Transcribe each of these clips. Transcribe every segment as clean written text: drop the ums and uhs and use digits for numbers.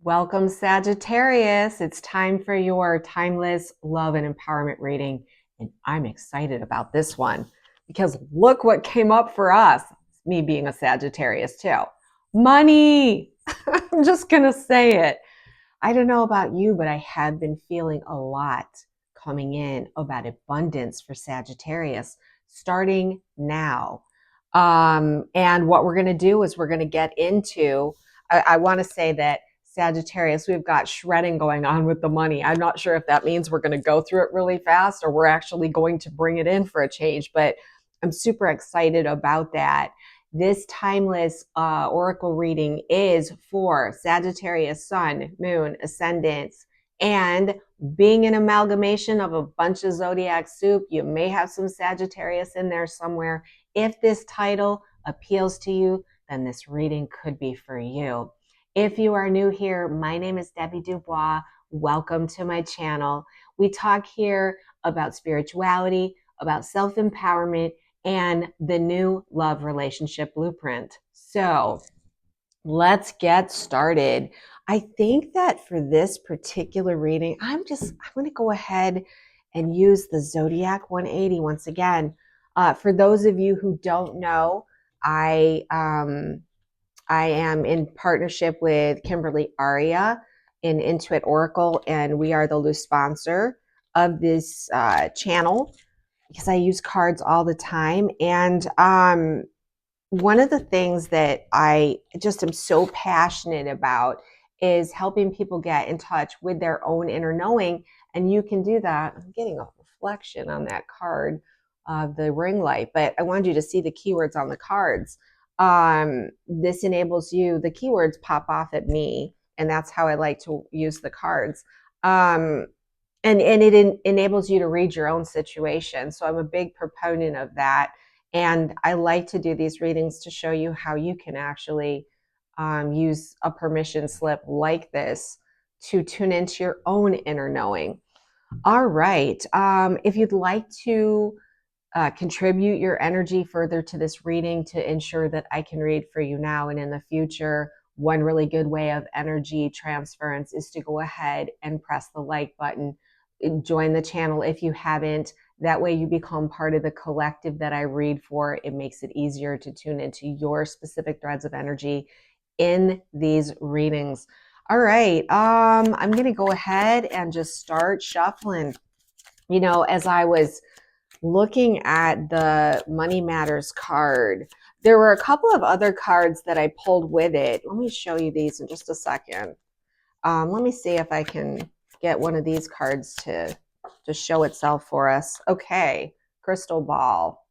Welcome, Sagittarius. It's time for your timeless love and empowerment reading. And I'm excited about this one because look what came up for us. Me being a Sagittarius, too. Money. I'm just going to say it. I don't know about you, but I have been feeling a lot coming in about abundance for Sagittarius starting now. And what we're going to do is we're going to get into, I want to say that Sagittarius, we've got shredding going on with the money. I'm not sure if that means we're going to go through it really fast or we're actually going to bring it in for a change, but I'm super excited about that. This timeless oracle reading is for Sagittarius, Sun, Moon, Ascendants, and being an amalgamation of a bunch of Zodiac soup. You may have some Sagittarius in there somewhere. If this title appeals to you, then this reading could be for you. If you are new here, my name is Debbie Dubois. Welcome to my channel. We talk here about spirituality, about self-empowerment, and the new love relationship blueprint. So let's get started. I think that for this particular reading, I'm going to go ahead and use the Zodiac 180 once again. For those of you who don't know, I am in partnership with Kimberly Aria in Intuit Oracle, and we are the loose sponsor of this channel because I use cards all the time. And one of the things that I just am so passionate about is helping people get in touch with their own inner knowing. And you can do that. I'm getting a reflection on that card of the ring light, but I wanted you to see the keywords on the cards. This enables you, the keywords pop off at me, and that's how I like to use the cards. And it enables you to read your own situation. So I'm a big proponent of that. And I like to do these readings to show you how you can actually use a permission slip like this to tune into your own inner knowing. All right. If you'd like to contribute your energy further to this reading to ensure that I can read for you now and in the future, one really good way of energy transference is to go ahead and press the like button. Join the channel if you haven't. That way you become part of the collective that I read for. It makes it easier to tune into your specific threads of energy in these readings. All right, I'm going to go ahead and just start shuffling. You know, as I was looking at the Money Matters card, there were a couple of other cards that I pulled with it. Let me show you these in just a second. Let me see if I can get one of these cards to show itself for us. Okay, crystal ball.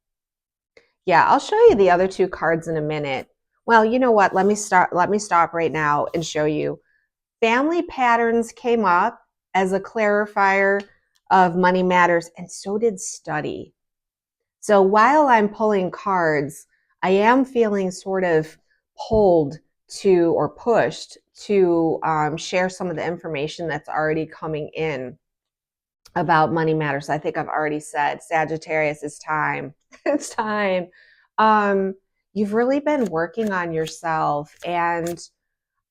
Yeah, I'll show you the other two cards in a minute. Well, you know what? Let me stop right now and show you. Family patterns came up as a clarifier of Money Matters, and so did study. So while I'm pulling cards, I am feeling sort of pulled to or pushed to share some of the information that's already coming in about Money Matters. I think I've already said, Sagittarius, it's time. It's time. You've really been working on yourself. And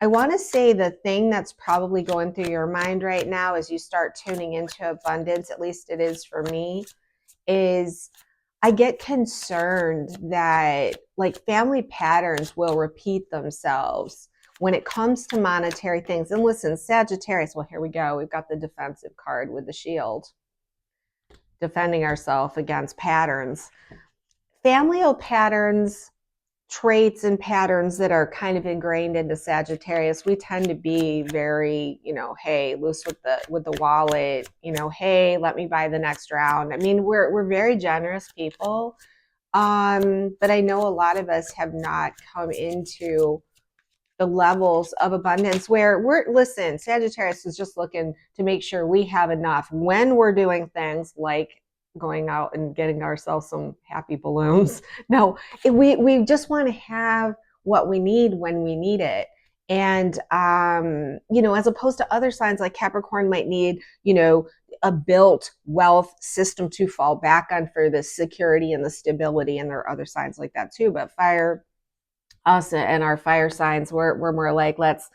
I want to say the thing that's probably going through your mind right now as you start tuning into abundance, at least it is for me, is I get concerned that like family patterns will repeat themselves when it comes to monetary things. And listen, Sagittarius, well, here we go. We've got the defensive card with the shield, defending ourselves against patterns. Familial patterns, traits and patterns that are kind of ingrained into Sagittarius, we tend to be very, you know, hey, loose with the wallet, you know, hey, let me buy the next round. I mean, we're very generous people. But I know a lot of us have not come into the levels of abundance where listen, Sagittarius is just looking to make sure we have enough when we're doing things like going out and getting ourselves some happy balloons. No, we just want to have what we need when we need it. And, you know, as opposed to other signs like Capricorn might need, you know, a built wealth system to fall back on for the security and the stability. And there are other signs like that too, but fire, us and our fire signs, we're more like, let's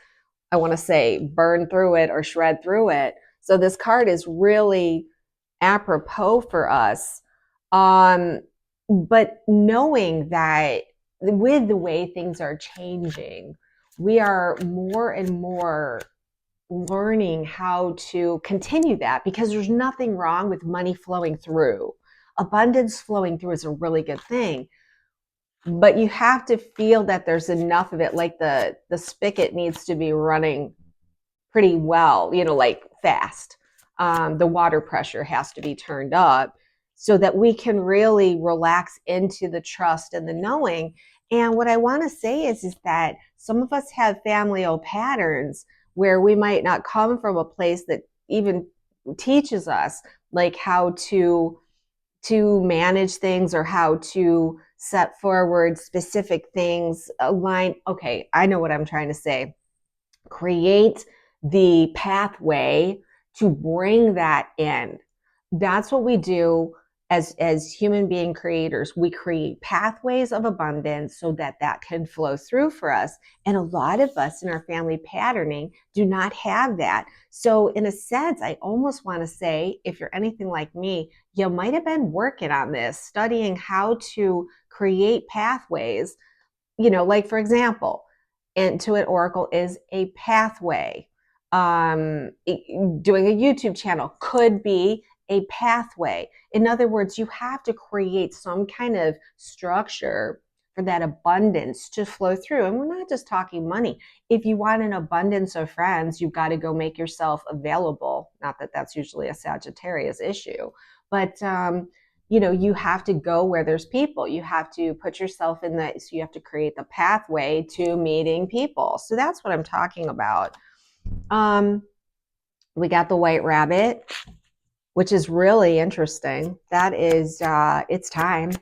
I want to say, burn through it or shred through it. So this card is really apropos for us. But knowing that with the way things are changing, we are more and more learning how to continue that, because there's nothing wrong with money flowing through. Abundance flowing through is a really good thing. But you have to feel that there's enough of it, like the spigot needs to be running pretty well, like fast. The water pressure has to be turned up so that we can really relax into the trust and the knowing. And what I want to say is that some of us have familial patterns where we might not come from a place that even teaches us like how to manage things or how to set forward specific things align. Okay, I know what I'm trying to say. Create the pathway to bring that in. That's what we do as human being creators. We create pathways of abundance so that that can flow through for us. And a lot of us in our family patterning do not have that. So in a sense, I almost want to say, if you're anything like me, you might have been working on this, studying how to create pathways, like for example, Intuit Oracle is a pathway. Doing a YouTube channel could be a pathway. In other words, you have to create some kind of structure for that abundance to flow through. And we're not just talking money. If you want an abundance of friends, you've got to go make yourself available. Not that that's usually a Sagittarius issue, but you have to go where there's people. You have to put yourself in that. So you have to create the pathway to meeting people. So that's what I'm talking about. We got the white rabbit, which is really interesting. That is, it's time.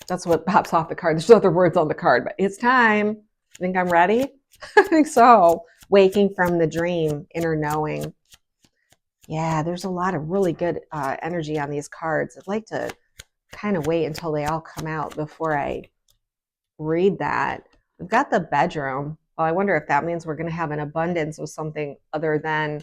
That's what pops off the card. There's other words on the card, but it's time. I think I'm ready. I think so. Waking from the dream, inner knowing. Yeah, there's a lot of really good energy on these cards. I'd like to kind of wait until they all come out before I read that. We've got the bedroom. Well, I wonder if that means we're going to have an abundance of something other than,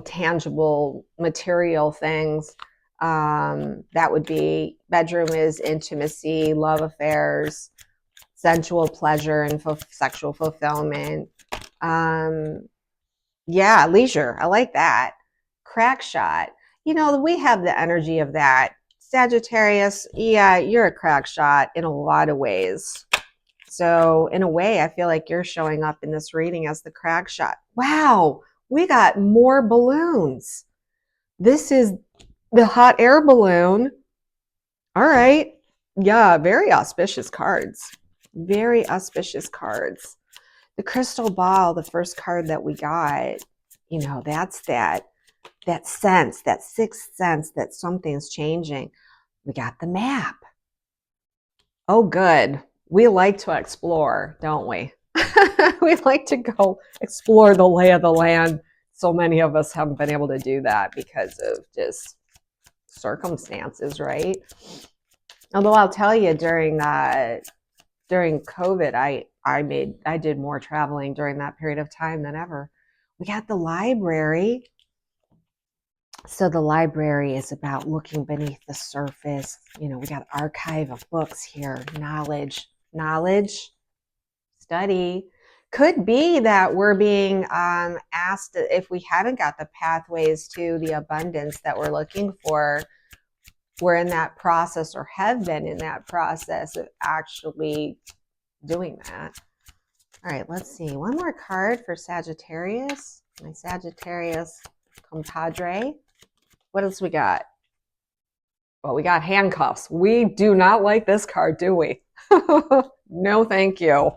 tangible material things. That would be, bedroom is intimacy, love affairs, sensual pleasure, and sexual fulfillment. Yeah, leisure. I like that. Crack shot. We have the energy of that. Sagittarius, yeah, you're a crack shot in a lot of ways. So in a way, I feel like you're showing up in this reading as the crack shot. Wow, we got more balloons. This is the hot air balloon. All right. Yeah, very auspicious cards. Very auspicious cards. The crystal ball, the first card that we got, that's that sense, that sixth sense that something's changing. We got the map. Oh, good. We like to explore, don't we? We like to go explore the lay of the land. So many of us haven't been able to do that because of just circumstances, right? Although I'll tell you, during COVID, I did more traveling during that period of time than ever. We got the library. So the library is about looking beneath the surface. We got an archive of books here, knowledge, study. Could be that we're being asked if we haven't got the pathways to the abundance that we're looking for. We're in that process or have been in that process of actually doing that. All right, let's see. One more card for Sagittarius. My Sagittarius compadre. What else we got? Well, we got handcuffs. We do not like this card, do we? No, thank you.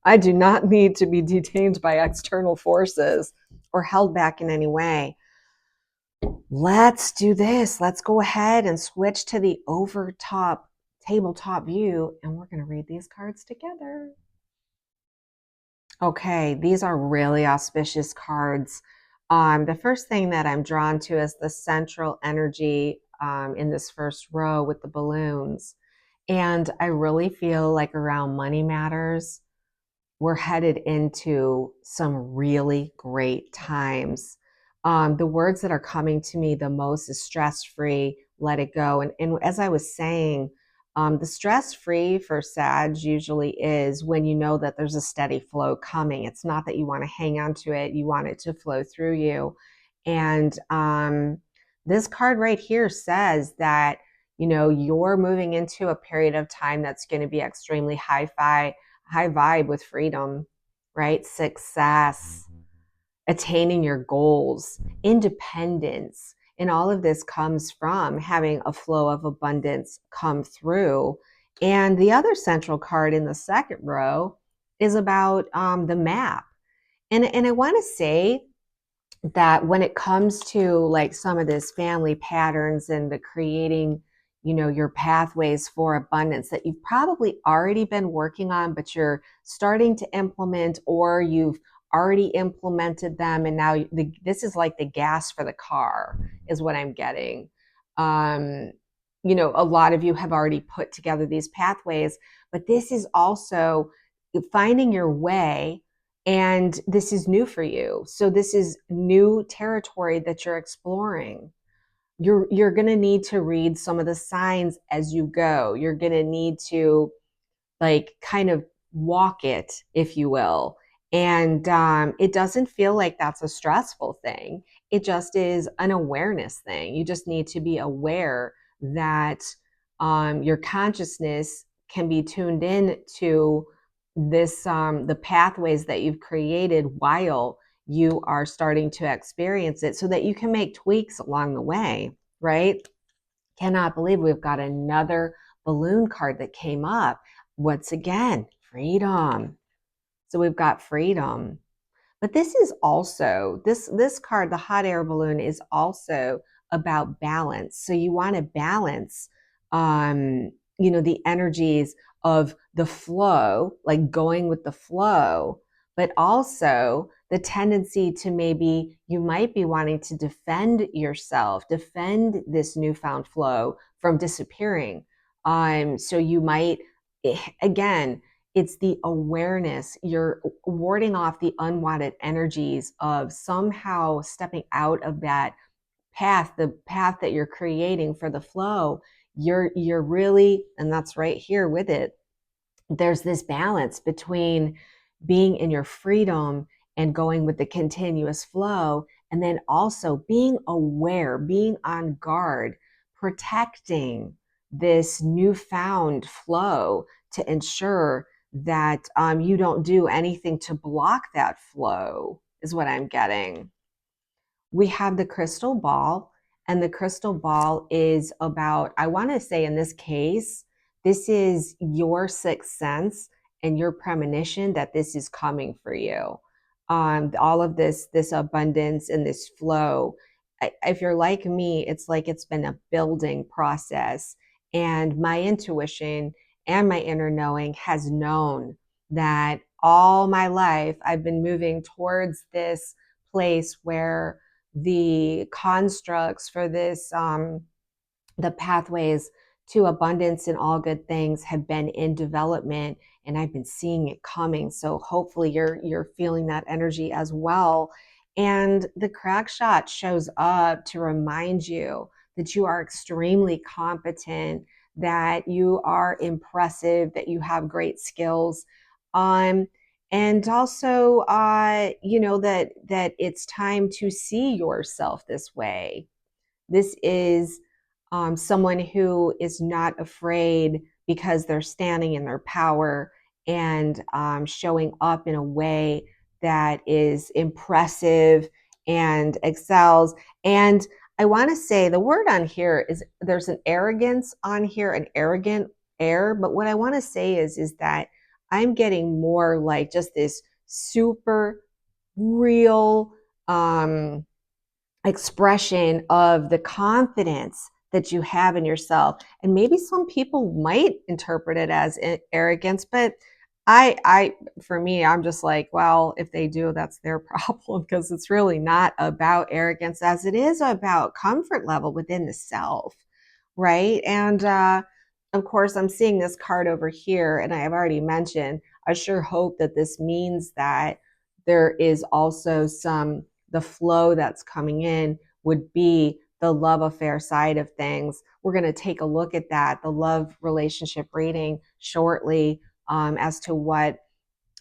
I do not need to be detained by external forces or held back in any way. Let's do this. Let's go ahead and switch to the tabletop view, and we're going to read these cards together. Okay, these are really auspicious cards. The first thing that I'm drawn to is the central energy in this first row with the balloons. And I really feel like around money matters, we're headed into some really great times. The words that are coming to me the most is stress-free, let it go. And as I was saying, the stress-free for Sag usually is when you know that there's a steady flow coming. It's not that you want to hang on to it, you want it to flow through you. And this card right here says that, you know, you're moving into a period of time that's going to be extremely high vibe with freedom, right? Success, attaining your goals, independence. And all of this comes from having a flow of abundance come through. And the other central card in the second row is about the map. And I want to say that when it comes to like some of this family patterns and the creating, you know, your pathways for abundance that you've probably already been working on, but you're starting to implement, or you've already implemented them, and now this is like the gas for the car is what I'm getting. You know, a lot of you have already put together these pathways, but this is also finding your way. And this is new for you. So this is new territory that you're exploring. You're going to need to read some of the signs as you go. You're going to need to like kind of walk it, if you will. And it doesn't feel like that's a stressful thing. It just is an awareness thing. You just need to be aware that your consciousness can be tuned in to this, the pathways that you've created while you are starting to experience it, so that you can make tweaks along the way, right? Cannot believe we've got another balloon card that came up. Once again, freedom. So we've got freedom. But this is also, this card, the hot air balloon, is also about balance. So you want to balance, you know, the energies of the flow, like going with the flow, but also the tendency to maybe you might be wanting to defend yourself, defend this newfound flow from disappearing. So you might, again, it's the awareness. You're warding off the unwanted energies of somehow stepping out of that path, the path that you're creating for the flow. You're really, and that's right here with it, there's this balance between being in your freedom and going with the continuous flow, and then also being aware, being on guard, protecting this newfound flow to ensure that you don't do anything to block that flow, is what I'm getting. We have the crystal ball, and the crystal ball is about, I want to say in this case, this is your sixth sense and your premonition that this is coming for you. All of this abundance and this flow. If you're like me, it's like it's been a building process, and my intuition and my inner knowing has known that all my life I've been moving towards this place where the constructs for this, the pathways to abundance and all good things have been in development, and I've been seeing it coming. So hopefully you're feeling that energy as well. And the crack shot shows up to remind you that you are extremely competent, that you are impressive, that you have great skills. And also, you know, that it's time to see yourself this way. This is someone who is not afraid because they're standing in their power and showing up in a way that is impressive and excels. And I want to say the word on here is, there's an arrogance on here, an arrogant air. But what I want to say is that I'm getting more like just this super real expression of the confidence that you have in yourself. And maybe some people might interpret it as arrogance, but for me, I'm just like, well, if they do, that's their problem, because it's really not about arrogance as it is about comfort level within the self, right? And of course, I'm seeing this card over here, and I have already mentioned, I sure hope that this means that there is also the flow that's coming in would be the love affair side of things. We're going to take a look at that, the love relationship reading shortly, as to what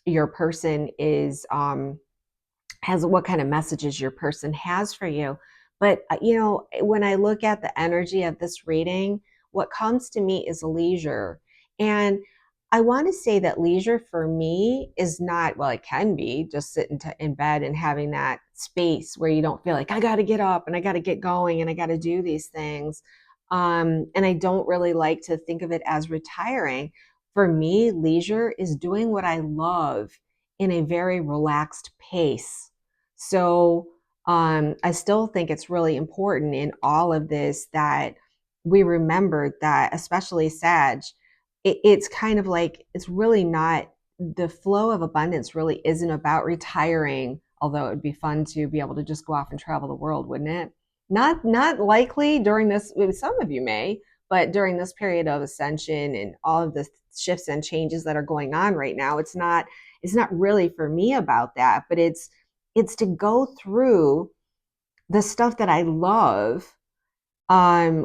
your person is, has, what kind of messages your person has for you. But, when I look at the energy of this reading, what comes to me is leisure. And I want to say that leisure for me is not, well, it can be just sitting in bed and having that space where you don't feel like I got to get up and I got to get going and I got to do these things. And I don't really like to think of it as retiring. For me, leisure is doing what I love in a very relaxed pace. So I still think it's really important in all of this that we remember that, especially Sag, it's kind of like, it's really not, the flow of abundance really isn't about retiring, although it would be fun to be able to just go off and travel the world, wouldn't it? Not likely during this, some of you may, but during this period of ascension and all of the shifts and changes that are going on right now, it's not really for me about that, but it's to go through the stuff that I love,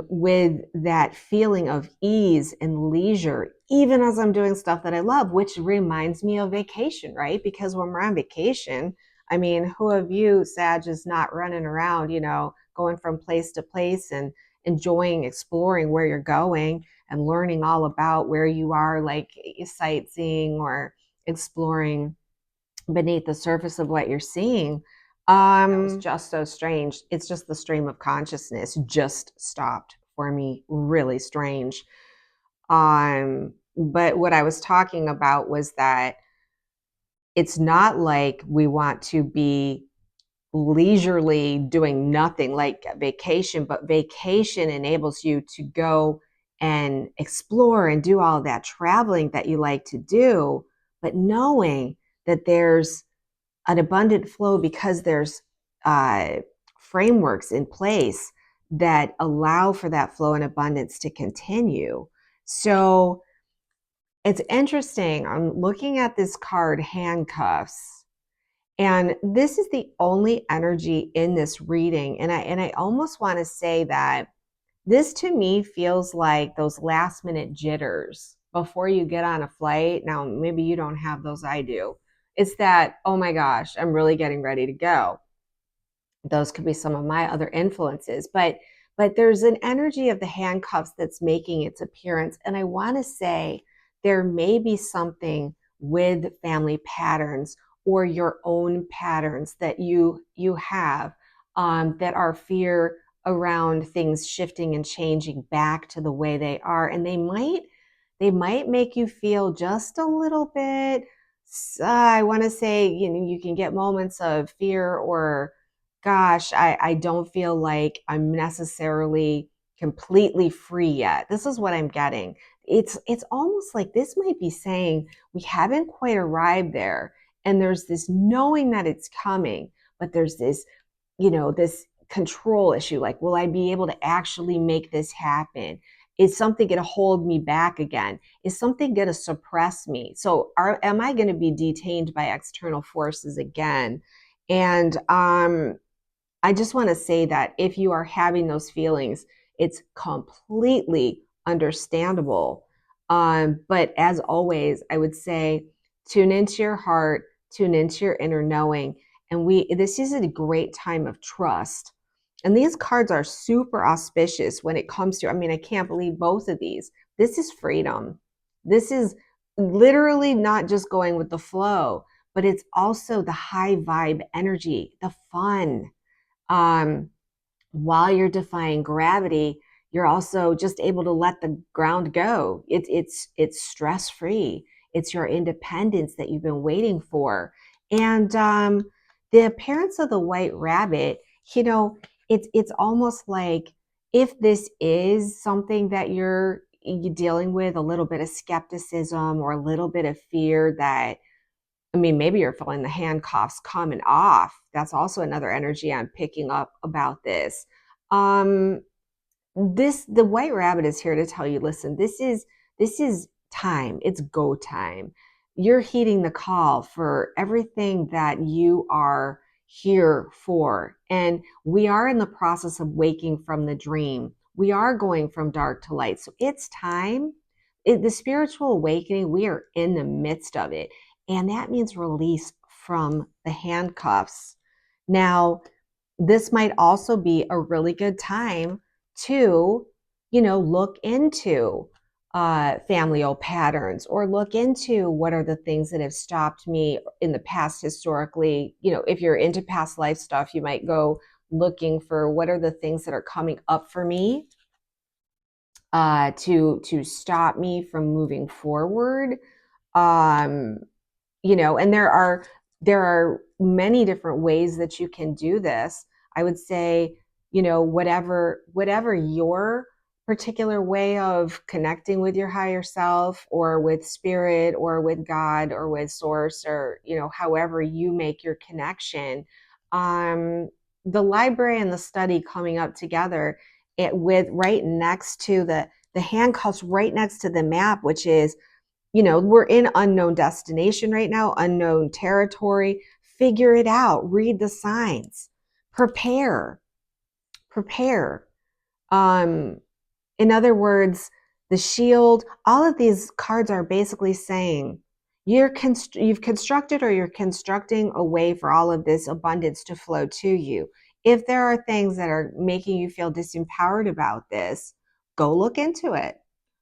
with that feeling of ease and leisure, even as I'm doing stuff that I love, which reminds me of vacation, right? Because when we're on vacation, I mean, who of you, Sag, is not running around, going from place to place and enjoying exploring where you're going and learning all about where you are, like sightseeing or exploring beneath the surface of what you're seeing. That was just so strange. It's just the stream of consciousness just stopped for me. Really strange. But what I was talking about was that it's not like we want to be leisurely doing nothing like vacation, but vacation enables you to go and explore and do all that traveling that you like to do, but knowing that there's an abundant flow because there's frameworks in place that allow for that flow and abundance to continue. So it's interesting. I'm looking at this card, handcuffs, and this is the only energy in this reading. And I almost want to say that this to me feels like those last minute jitters before you get on a flight. Now, maybe you don't have those, I do. It's that, oh my gosh, I'm really getting ready to go. Those could be some of my other influences, but there's an energy of the handcuffs that's making its appearance. And I want to say there may be something with family patterns or your own patterns that you have, that are fear around things shifting and changing back to the way they are. And they might make you feel just a little bit, I want to say, you can get moments of fear or, gosh, I don't feel like I'm necessarily completely free yet. This is what I'm getting. It's almost like this might be saying we haven't quite arrived there. And there's this knowing that it's coming, but there's this, this control issue. Like, will I be able to actually make this happen? Is something going to hold me back again? Is something going to suppress me? So am I going to be detained by external forces again? And I just want to say that if you are having those feelings, it's completely understandable. But as always, I would say tune into your heart, tune into your inner knowing. And this is a great time of trust. And these cards are super auspicious when it comes to, I can't believe both of these. This is freedom. This is literally not just going with the flow, but it's also the high vibe energy, the fun. While you're defying gravity, you're also just able to let the ground go. It's stress free. It's your independence that you've been waiting for. And the appearance of the white rabbit, it's almost like if this is something that you're dealing with, a little bit of skepticism or a little bit of fear that, maybe you're feeling the handcuffs coming off. That's also another energy I'm picking up about this. The white rabbit is here to tell you, listen, this is time. It's go time. you're heeding the call for everything that you are here for. And we are in the process of waking from the dream. We are going from dark to light. So it's time. The spiritual awakening, we are in the midst of it. And that means release from the handcuffs. Now, this might also be a really good time to, look into familial patterns, or look into what are the things that have stopped me in the past historically. If you're into past life stuff, you might go looking for what are the things that are coming up for me to stop me from moving forward. um, and there are many different ways that you can do this. I would say, whatever your particular way of connecting with your higher self, or with spirit, or with God, or with source, or however you make your connection. The library and the study coming up together, with right next to the handcuffs, right next to the map, which is, we're in unknown destination right now, unknown territory. Figure it out. Read the signs. Prepare. Prepare. In other words, the shield, all of these cards are basically saying you've constructed, or you're constructing a way for all of this abundance to flow to you. If there are things that are making you feel disempowered about this, go look into it.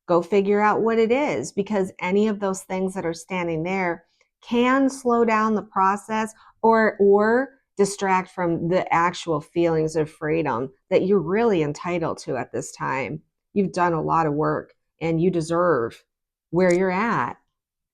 Go figure out what it is, because any of those things that are standing there can slow down the process, or distract from the actual feelings of freedom that you're really entitled to at this time. You've done a lot of work, and you deserve where you're at.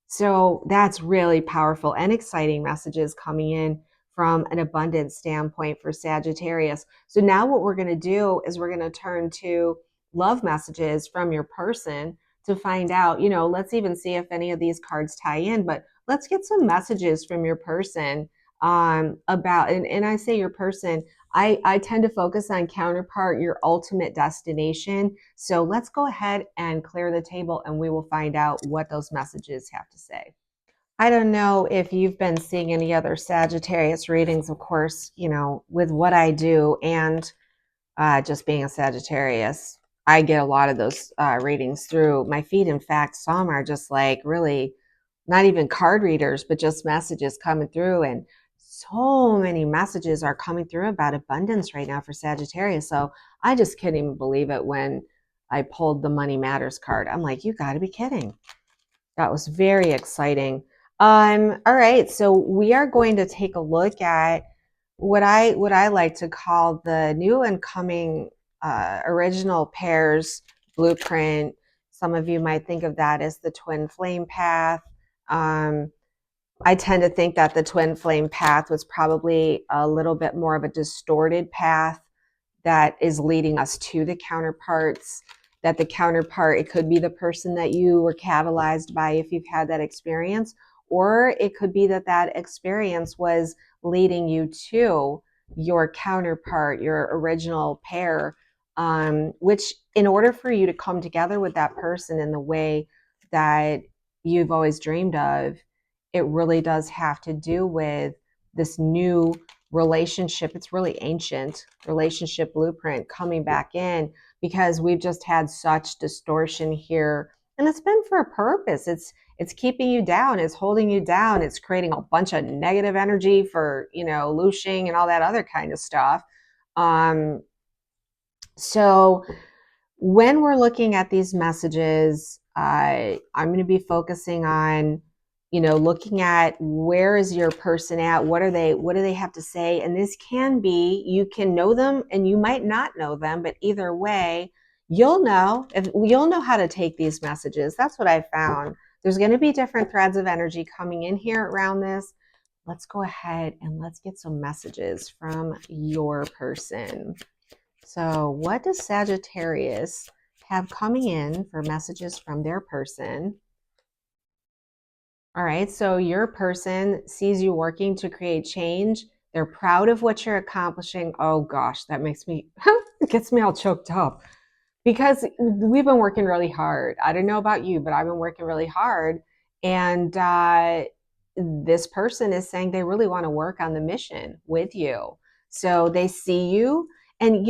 So that's really powerful and exciting messages coming in from an abundance standpoint for Sagittarius. So now what we're going to do is we're going to turn to love messages from your person to find out, let's even see if any of these cards tie in, but let's get some messages from your person about, and I say your person, I tend to focus on counterpart, your ultimate destination. So let's go ahead and clear the table, and we will find out what those messages have to say. I don't know if you've been seeing any other Sagittarius readings, of course, with what I do, and just being a Sagittarius, I get a lot of those readings through my feed. In fact, some are just like really not even card readers, but just messages coming through. And so many messages are coming through about abundance right now for Sagittarius. So I just couldn't even believe it when I pulled the Money Matters card. I'm like, you got to be kidding. That was very exciting. All right, so we are going to take a look at what I like to call the new and coming original pairs blueprint. Some of you might think of that as the twin flame path. I tend to think that the twin flame path was probably a little bit more of a distorted path that is leading us to the counterparts. That the counterpart, it could be the person that you were catalyzed by if you've had that experience, or it could be that that experience was leading you to your counterpart, your original pair, which in order for you to come together with that person in the way that you've always dreamed of, it really does have to do with this new relationship. It's really ancient relationship blueprint coming back in, because we've just had such distortion here, and it's been for a purpose. It's keeping you down, it's holding you down, it's creating a bunch of negative energy for looshing and all that other kind of stuff. So when we're looking at these messages, I'm going to be focusing on looking at where is your person at, what do they have to say. And this can be, you can know them and you might not know them, but either way, you'll know how to take these messages. That's what I found. There's going to be different threads of energy coming in here around this. Let's go ahead and let's get some messages from your person. So what does Sagittarius have coming in for messages from their person? All right, so your person sees you working to create change. They're proud of what you're accomplishing. Oh gosh, that makes me, it gets me all choked up, because we've been working really hard. I don't know about you, but I've been working really hard. And this person is saying they really want to work on the mission with you. So they see you. And,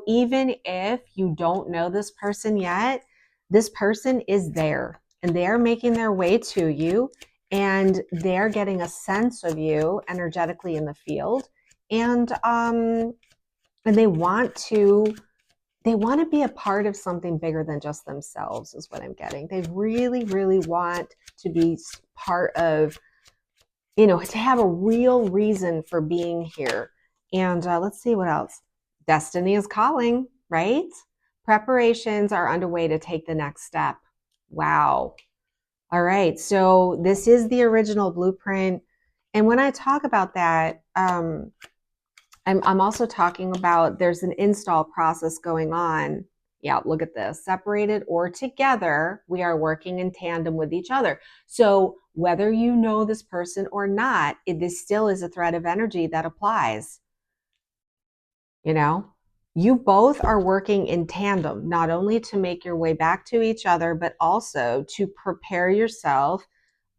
even if you don't know this person yet, this person is there and they're making their way to you and they're getting a sense of you energetically in the field. And they want to be a part of something bigger than just themselves, is what I'm getting. They really, really want to be part of, to have a real reason for being here. And let's see what else. Destiny is calling, right? Preparations are underway to take the next step. Wow. All right. So this is the original blueprint. And when I talk about that, I'm also talking about there's an install process going on. Yeah, look at this. Separated or together, we are working in tandem with each other. So whether you know this person or not, this still is a thread of energy that applies. You both are working in tandem, not only to make your way back to each other, but also to prepare yourself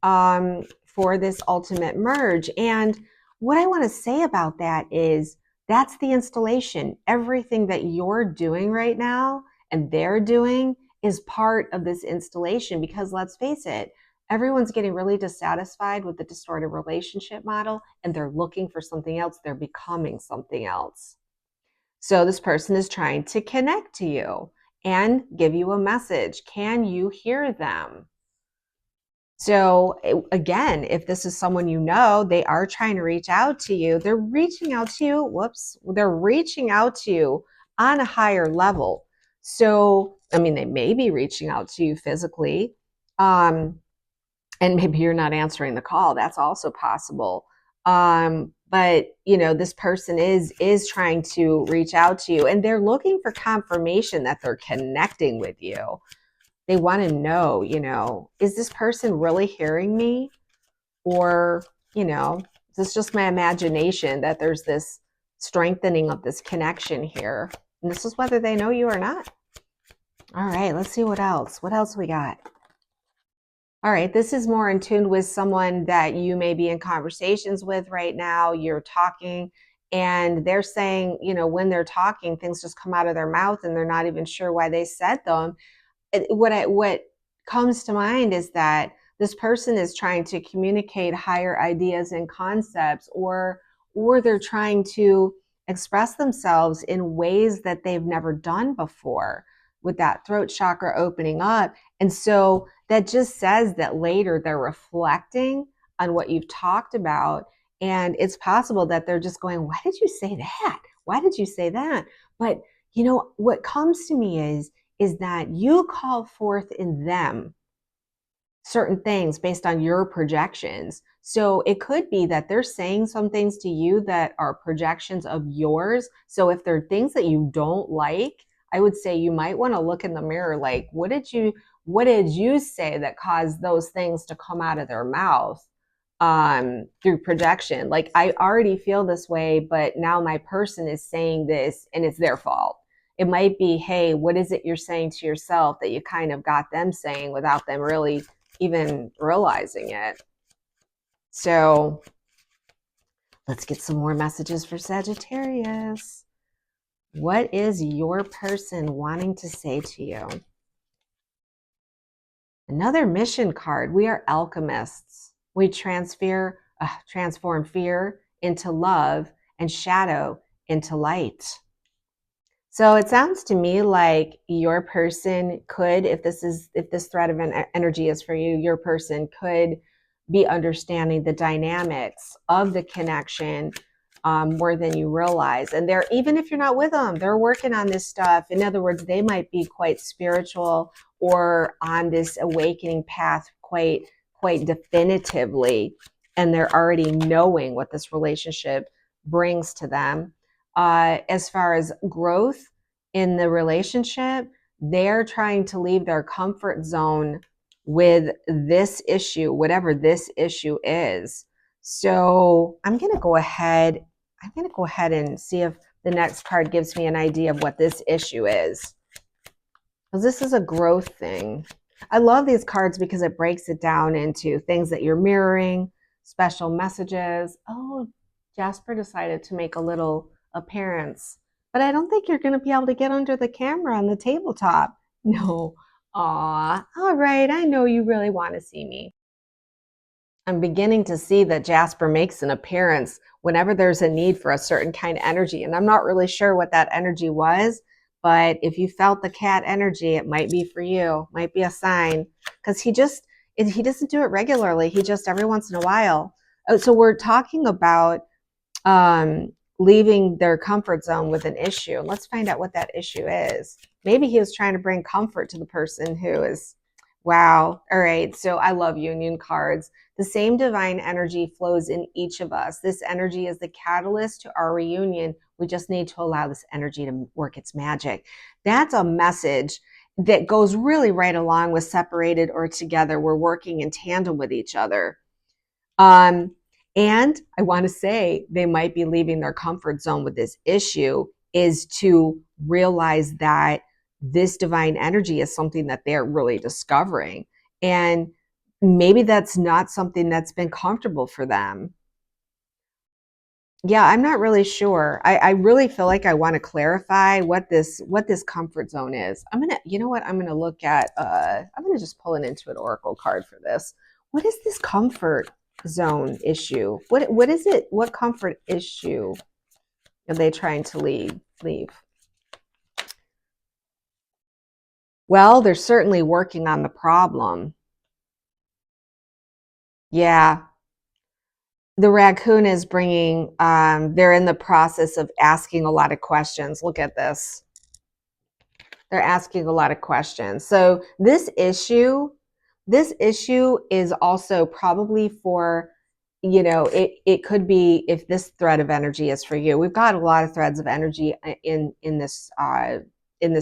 for this ultimate merge. And what I want to say about that is that's the installation. Everything that you're doing right now and they're doing is part of this installation, because let's face it, everyone's getting really dissatisfied with the distorted relationship model and they're looking for something else. They're becoming something else. So this person is trying to connect to you and give you a message. Can you hear them? So again, if this is someone they are trying to reach out to you. They're reaching out to you. They're reaching out to you on a higher level. So, they may be reaching out to you physically, and maybe you're not answering the call. That's also possible. But this person is trying to reach out to you, and they're looking for confirmation that they're connecting with you. They want to know, is this person really hearing me? Or, is this just my imagination that there's this strengthening of this connection here? And this is whether they know you or not. All right, let's see what else. What else we got? All right, this is more in tune with someone that you may be in conversations with right now. You're talking and they're saying, when they're talking, things just come out of their mouth and they're not even sure why they said them. What comes to mind is that this person is trying to communicate higher ideas and concepts, or they're trying to express themselves in ways that they've never done before, with that throat chakra opening up. And so that just says that later they're reflecting on what you've talked about. And it's possible that they're just going, why did you say that? Why did you say that? But what comes to me is that you call forth in them certain things based on your projections. So it could be that they're saying some things to you that are projections of yours. So if there are things that you don't like, I would say you might want to look in the mirror, like, what did you say that caused those things to come out of their mouth through projection? Like, I already feel this way, but now my person is saying this and it's their fault. It might be, hey, what is it you're saying to yourself that you kind of got them saying without them really even realizing it? So let's get some more messages for Sagittarius. What is your person wanting to say to you? Another mission card. We are alchemists. We transform fear into love and shadow into light. So it sounds to me like your person could, if this thread of energy is for you, your person could be understanding the dynamics of the connection more than you realize. And even if you're not with them, they're working on this stuff. In other words, they might be quite spiritual or on this awakening path quite definitively, and they're already knowing what this relationship brings to them. As far as growth in the relationship, they're trying to leave their comfort zone with this issue, whatever this issue is. So I'm going to go ahead and see if the next card gives me an idea of what this issue is. Because this is a growth thing. I love these cards because it breaks it down into things that you're mirroring, special messages. Oh, Jasper decided to make a little appearance, but I don't think you're going to be able to get under the camera on the tabletop. No. Aw, all right. I know you really want to see me. I'm beginning to see that Jasper makes an appearance whenever there's a need for a certain kind of energy. And I'm not really sure what that energy was, but if you felt the cat energy, it might be for you, might be a sign, because he doesn't do it regularly. He just every once in a while. Oh, so we're talking about leaving their comfort zone with an issue. Let's find out what that issue is. Maybe he was trying to bring comfort to the person who is, wow. All right. So I love union cards. The same divine energy flows in each of us. This energy is the catalyst to our reunion. We just need to allow this energy to work its magic. That's a message that goes really right along with separated or together. We're working in tandem with each other. And I want to say they might be leaving their comfort zone with this issue is to realize that this divine energy is something that they're really discovering. And maybe that's not something that's been comfortable for them. Yeah, I'm not really sure. I really feel like I want to clarify what this comfort zone is. You know what? I'm gonna look at I'm gonna just pull an Intuit Oracle card for this. What is this comfort zone issue? What is it? What comfort issue are they trying to leave? Well, they're certainly working on the problem. Yeah, the raccoon is bringing, they're in the process of asking a lot of questions. Look at this. They're asking a lot of questions. So this issue is also probably for, it could be if this thread of energy is for you. We've got a lot of threads of energy in this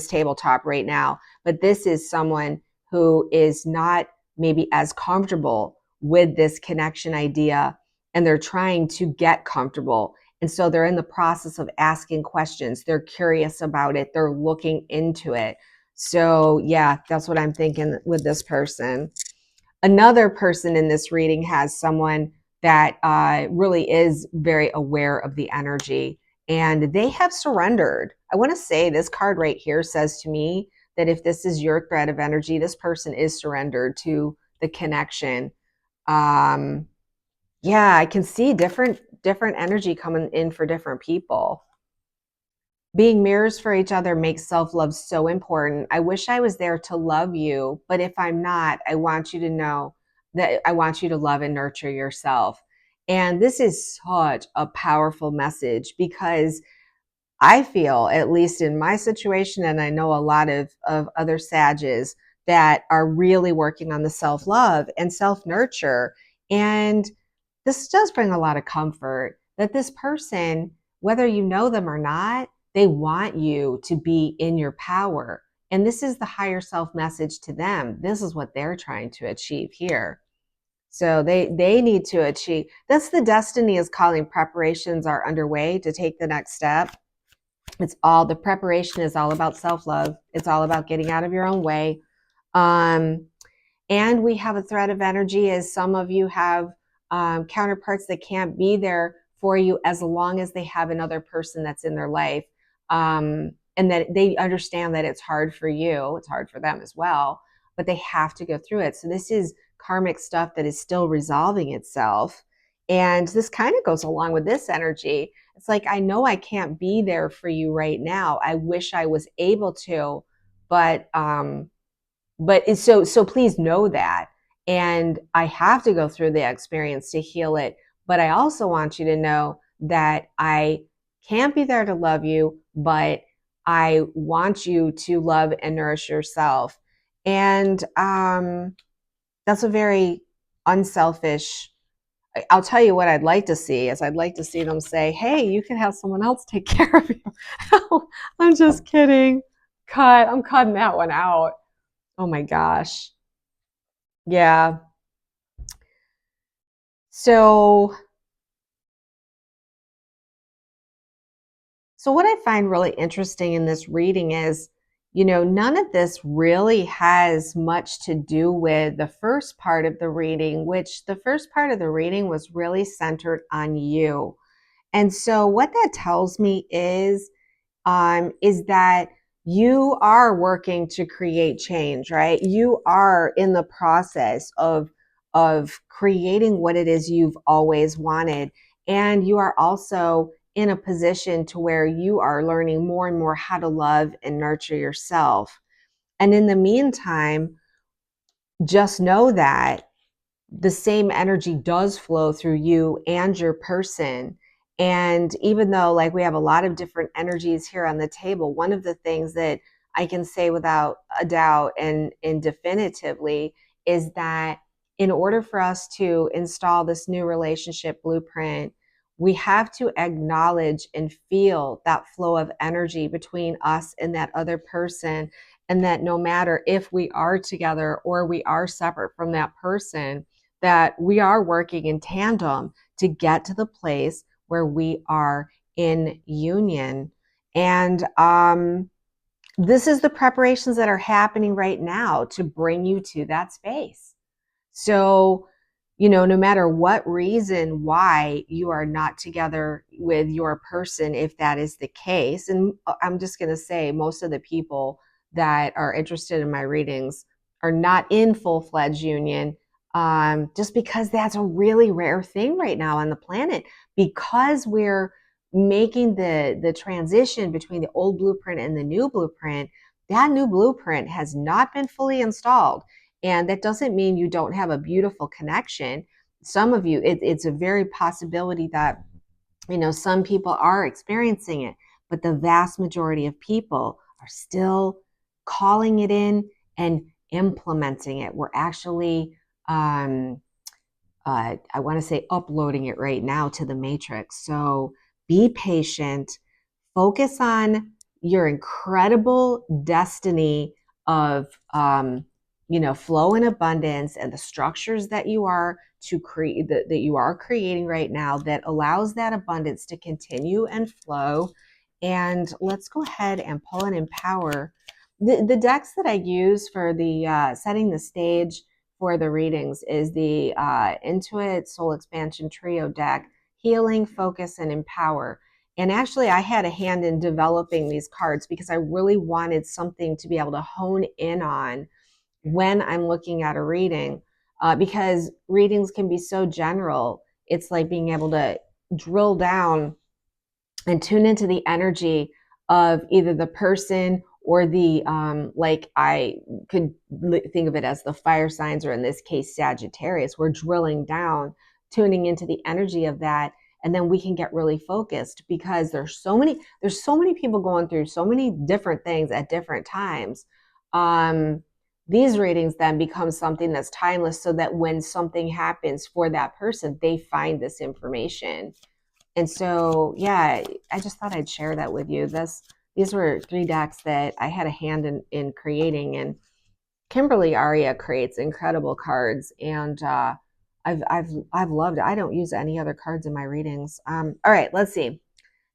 tabletop right now, but this is someone who is not maybe as comfortable with this connection idea, and they're trying to get comfortable. And so they're in the process of asking questions. They're curious about it. They're looking into it. So yeah, that's what I'm thinking with this person. Another person in this reading has someone that really is very aware of the energy, and they have surrendered. I want to say this card right here says to me that if this is your thread of energy, this person is surrendered to the connection. Yeah, I can see different energy coming in for different people. Being mirrors for each other makes self-love so important. I wish I was there to love you, but if I'm not, I want you to know that I want you to love and nurture yourself. And this is such a powerful message because I feel, at least in my situation, and I know a lot of other Sages that are really working on the self-love and self-nurture. And this does bring a lot of comfort that this person, whether you know them or not, they want you to be in your power. And this is the higher self message to them. This is what they're trying to achieve here. So they need to achieve. That's the destiny is calling. Preparations are underway to take the next step. The preparation is all about self-love. It's all about getting out of your own way. And we have a thread of energy as some of you have counterparts that can't be there for you as long as they have another person that's in their life. And that they understand that it's hard for you. It's hard for them as well, but they have to go through it. So this is karmic stuff that is still resolving itself. And this kind of goes along with this energy. It's like, I know I can't be there for you right now. I wish I was able to, but so please know that. And I have to go through the experience to heal it. But I also want you to know that I can't be there to love you, but I want you to love and nourish yourself. And that's a very unselfish. I'll tell you what I'd like to see is I'd like to see them say, hey, you can have someone else take care of you. I'm just kidding. I'm cutting that one out. Oh my gosh. Yeah. So what I find really interesting in this reading is, none of this really has much to do with the first part of the reading, which the first part of the reading was really centered on you. And so what that tells me is that you are working to create change, right? You are in the process of creating what it is you've always wanted. And you are also in a position to where you are learning more and more how to love and nurture yourself. And in the meantime, just know that the same energy does flow through you and your person. And even though, like, we have a lot of different energies here on the table, one of the things that I can say without a doubt and definitively is that in order for us to install this new relationship blueprint, we have to acknowledge and feel that flow of energy between us and that other person. And that no matter if we are together or we are separate from that person, that we are working in tandem to get to the place where we are in union. And this is the preparations that are happening right now to bring you to that space. So, no matter what reason why you are not together with your person, if that is the case, and I'm just going to say most of the people that are interested in my readings are not in full-fledged union, just because that's a really rare thing right now on the planet, because we're making the transition between the old blueprint and the new blueprint. That new blueprint has not been fully installed. And that doesn't mean you don't have a beautiful connection. Some of you, it's a very possibility that, some people are experiencing it, but the vast majority of people are still calling it in and implementing it. We're actually, I want to say, uploading it right now to the matrix. So be patient, focus on your incredible destiny of, flow and abundance, and the structures that you are to create, that you are creating right now, that allows that abundance to continue and flow. And let's go ahead and pull and empower. The decks that I use for the setting the stage for the readings is the Intuit Soul Expansion Trio deck, Healing, Focus, and Empower. And actually, I had a hand in developing these cards because I really wanted something to be able to hone in on when I'm looking at a reading, because readings can be so general. It's like being able to drill down and tune into the energy of either the person or the, like, I could think of it as the fire signs, or in this case, Sagittarius. We're drilling down, tuning into the energy of that. And then we can get really focused, because there's so many people going through so many different things at different times. These readings then become something that's timeless, so that when something happens for that person, they find this information. And so, yeah, I just thought I'd share that with you. These were 3 decks that I had a hand in creating, and Kimberly Aria creates incredible cards, and I've loved it. I don't use any other cards in my readings. All right, let's see.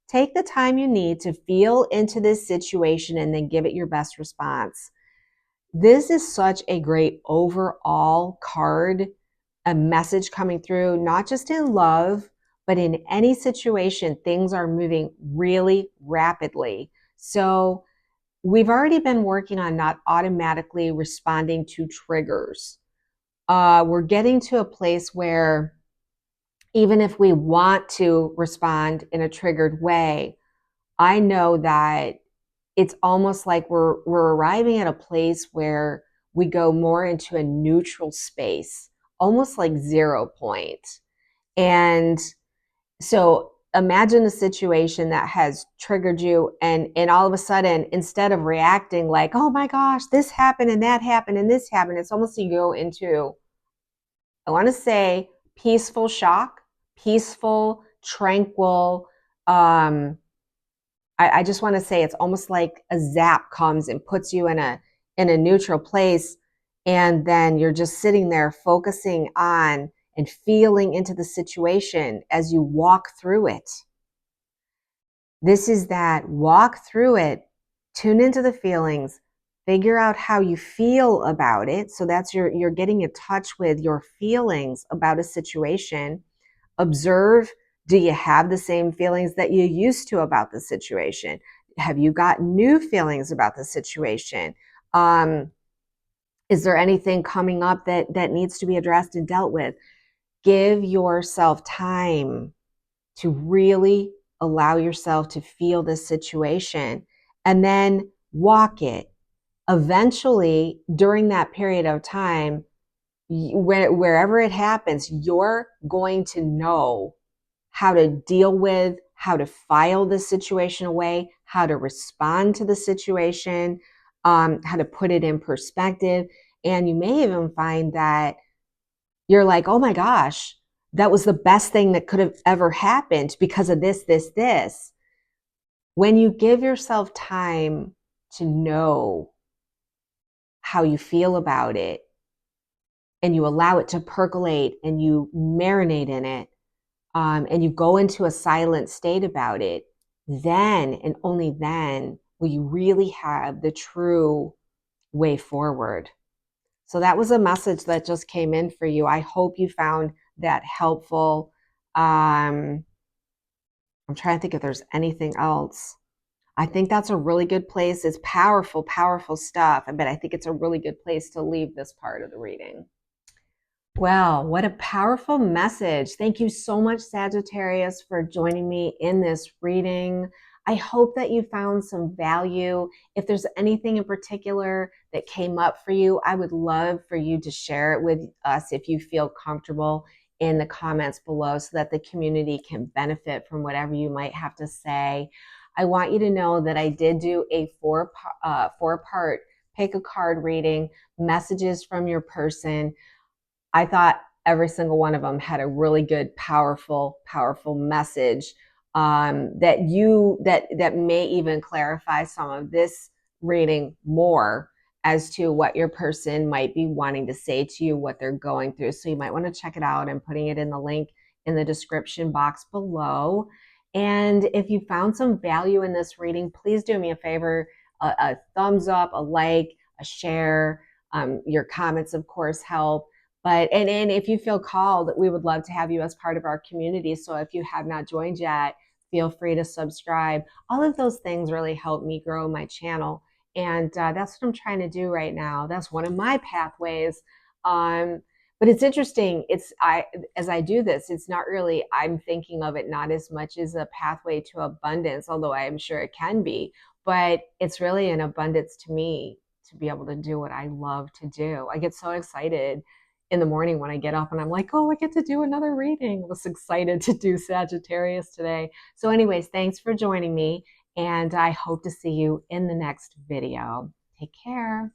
Take the time you need to feel into this situation and then give it your best response. This is such a great overall card, a message coming through, not just in love, but in any situation. Things are moving really rapidly. So we've already been working on not automatically responding to triggers. We're getting to a place where even if we want to respond in a triggered way, I know that it's almost like we're arriving at a place where we go more into a neutral space, almost like 0 point. And so imagine a situation that has triggered you, and all of a sudden, instead of reacting like, oh my gosh, this happened and that happened and this happened, it's almost you go into, I want to say, peaceful shock, peaceful, tranquil. I just want to say it's almost like a zap comes and puts you in a neutral place, and then you're just sitting there focusing on and feeling into the situation as you walk through it. This is that walk through it, tune into the feelings, Figure out how you feel about it. So that's you're getting in touch with your feelings about a situation. Observe, do you have the same feelings that you used to about the situation? Have you got new feelings about the situation? Is there anything coming up that needs to be addressed and dealt with? Give yourself time to really allow yourself to feel this situation and then walk it. Eventually, during that period of time, wherever it happens, you're going to know how to deal with, how to file the situation away, how to respond to the situation, how to put it in perspective. And you may even find that you're like, oh my gosh, that was the best thing that could have ever happened because of this. When you give yourself time to know how you feel about it and you allow it to percolate and you marinate in it, and you go into a silent state about it, then and only then will you really have the true way forward. So that was a message that just came in for you. I hope you found that helpful. I'm trying to think if there's anything else. I think that's a really good place. It's powerful, powerful stuff. But I think it's a really good place to leave this part of the reading. Well, what a powerful message. Thank you so much, Sagittarius, for joining me in this reading. I hope that you found some value. If there's anything in particular that came up for you, I would love for you to share it with us if you feel comfortable in the comments below so that the community can benefit from whatever you might have to say. I want you to know that I did do a four-part pick a card reading, messages from your person. I thought every single one of them had a really good, powerful message that may even clarify some of this reading more as to what your person might be wanting to say to you, what they're going through. So you might want to check it out. I'm putting it in the link in the description box below. And if you found some value in this reading, please do me a favor, a thumbs up, a like, a share. Your comments, of course, help. And if you feel called, we would love to have you as part of our community. So if you have not joined yet, feel free to subscribe. All of those things really help me grow my channel. And that's what I'm trying to do right now. That's one of my pathways. But it's interesting. As I do this, it's not really, I'm thinking of it not as much as a pathway to abundance, although I am sure it can be, but it's really an abundance to me to be able to do what I love to do. I get so excited in the morning when I get up and I'm like, oh, I get to do another reading. I was excited to do Sagittarius today. So anyways, thanks for joining me. And I hope to see you in the next video. Take care.